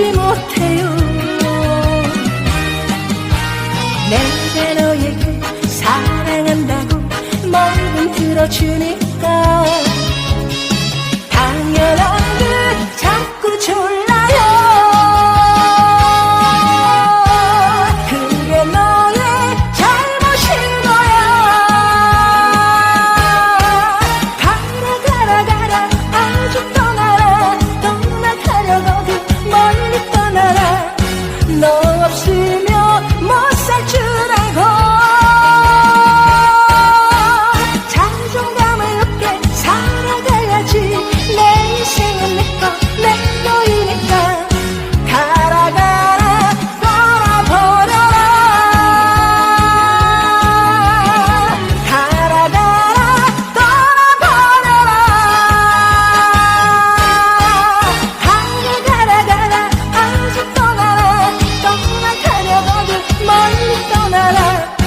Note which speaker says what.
Speaker 1: 잊지 못해요. 내가 너에게 사랑한다고 뭐든 들어주니까 당연한 듯 자꾸 졸라요. 그게 너의 잘못인 거야. 가라 가라 가라 아주 떠나라. 떠나가려거든 멀리 떠나라. 너 없으면 못 살 줄 알고 자존감을 높게 살아가야지. 내 인생은 내꺼 내 거이니까 가라 가라 떠나버려라. 가라 가라 떠나버려라. 가라 가라 가라 아주 떠나라. 떠나가려거든 멀리 떠나라.